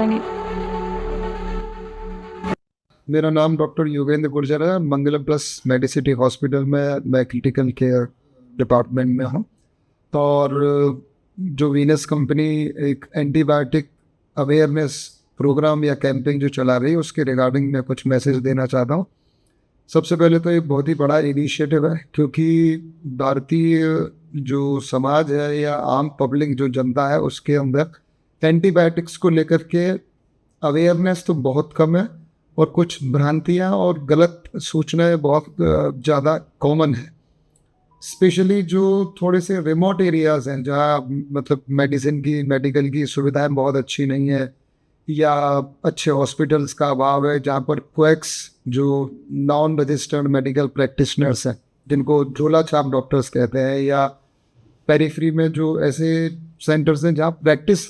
बताएंगे? मेरा नाम डॉक्टर योगेंद्र गुर्जर है। मंगलम प्लस मेडिसिटी हॉस्पिटल में मैं क्रिटिकल केयर डिपार्टमेंट में हूँ। और जो वीनस कंपनी एक एंटीबायोटिक अवेयरनेस प्रोग्राम या कैंपेन जो चला रही है, उसके रिगार्डिंग मैं कुछ मैसेज देना चाहता हूँ। सबसे पहले तो ये बहुत ही बड़ा इनिशिएटिव है, क्योंकि भारतीय जो समाज है या आम पब्लिक जो जनता है, उसके अंदर एंटीबायोटिक्स को लेकर के अवेयरनेस तो बहुत कम है, और कुछ भ्रांतियाँ और गलत सूचनाएं बहुत ज़्यादा कॉमन है। स्पेशली जो थोड़े से रिमोट एरियाज़ हैं, जहाँ मतलब मेडिकल की सुविधाएं बहुत अच्छी नहीं है, या अच्छे हॉस्पिटल्स का अभाव है, जहाँ पर क्वैक्स जो नॉन रजिस्टर्ड मेडिकल प्रैक्टिशनर्स हैं, जिनको झोला छाप डॉक्टर्स कहते हैं, या पेरिफ्री में जो ऐसे सेंटर्स हैं जहाँ प्रैक्टिस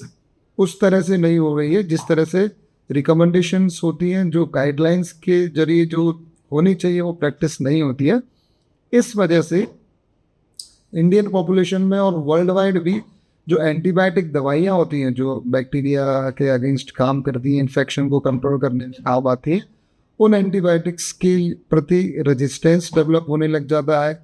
उस तरह से नहीं हो रही है जिस तरह से रिकमेंडेशंस होती हैं, जो गाइडलाइंस के जरिए जो होनी चाहिए वो प्रैक्टिस नहीं होती है। इस वजह से इंडियन पॉपुलेशन में और वर्ल्ड वाइड भी जो एंटीबायोटिक दवाइयाँ होती हैं, जो बैक्टीरिया के अगेंस्ट काम करती हैं, इन्फेक्शन को कंट्रोल करने में काम आती हैं, उन एंटीबायोटिक्स के प्रति रेजिस्टेंस डेवलप होने लग जाता है।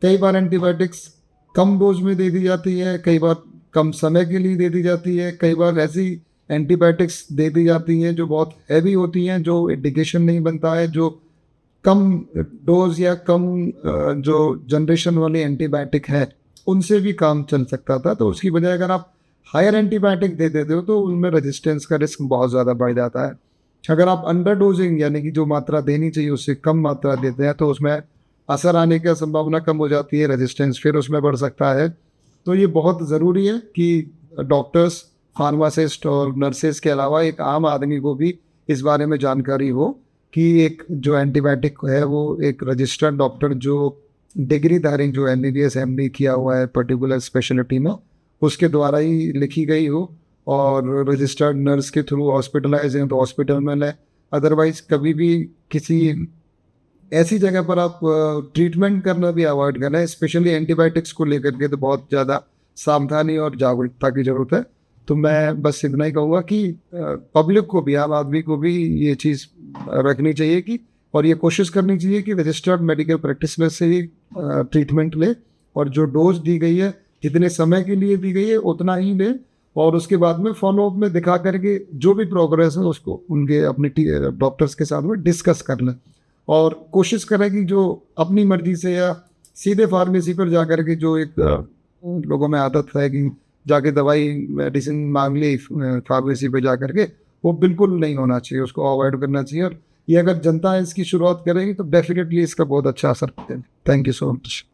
कई बार एंटीबायोटिक्स कम डोज में दे दी जाती है, कई बार कम समय के लिए दे दी जाती है, कई बार ऐसी एंटीबायोटिक्स दे दी जाती हैं जो बहुत हैवी होती हैं, जो इंडिकेशन नहीं बनता है, जो कम डोज या कम जो जनरेशन वाली एंटीबायोटिक है उनसे भी काम चल सकता था। तो उसकी बजाय अगर आप हायर एंटीबायोटिक दे देते हो तो उनमें रेजिस्टेंस का रिस्क बहुत ज़्यादा बढ़ जाता है। अगर आप अंडर डोजिंग यानी कि जो मात्रा देनी चाहिए उससे कम मात्रा देते हैं तो उसमें असर आने की संभावना कम हो जाती है, रेजिस्टेंस फिर उसमें बढ़ सकता है। तो ये बहुत ज़रूरी है कि डॉक्टर्स, फार्मासिस्ट और नर्सेज के अलावा एक आम आदमी को भी इस बारे में जानकारी हो कि एक जो एंटीबायोटिक है वो एक रजिस्टर्ड डॉक्टर जो डिग्रीधारी जो MBBS MD किया हुआ है पर्टिकुलर स्पेशलिटी में, उसके द्वारा ही लिखी गई हो, और रजिस्टर्ड नर्स के थ्रू हॉस्पिटलाइज हैं तो हॉस्पिटल में लें। अदरवाइज कभी भी किसी ऐसी जगह पर आप ट्रीटमेंट करना भी अवॉइड करना है। स्पेशली एंटीबायोटिक्स को लेकर के तो बहुत ज़्यादा सावधानी और जागरूकता की ज़रूरत है। तो मैं बस इतना ही कहूँगा कि पब्लिक को भी, आम आदमी को भी ये चीज़ रखनी चाहिए कि, और ये कोशिश करनी चाहिए कि रजिस्टर्ड मेडिकल प्रैक्टिशनर से ही ट्रीटमेंट ले, और जो डोज दी गई है, जितने समय के लिए दी गई है उतना ही ले, और उसके बाद में फॉलोअप में दिखा करके जो भी प्रोग्रेस है उसको उनके अपने डॉक्टर्स के साथ में डिस्कस कर लें। और कोशिश करें कि जो अपनी मर्जी से या सीधे फार्मेसी पर जा कर के जो एक लोगों में आदत है कि जाके दवाई मेडिसिन मांग ली फार्मेसी पे जा करके, वो बिल्कुल नहीं होना चाहिए, उसको अवॉइड करना चाहिए। और ये अगर जनता इसकी शुरुआत करेगी तो डेफिनेटली इसका बहुत अच्छा असर पड़ेगा। Thank you so much.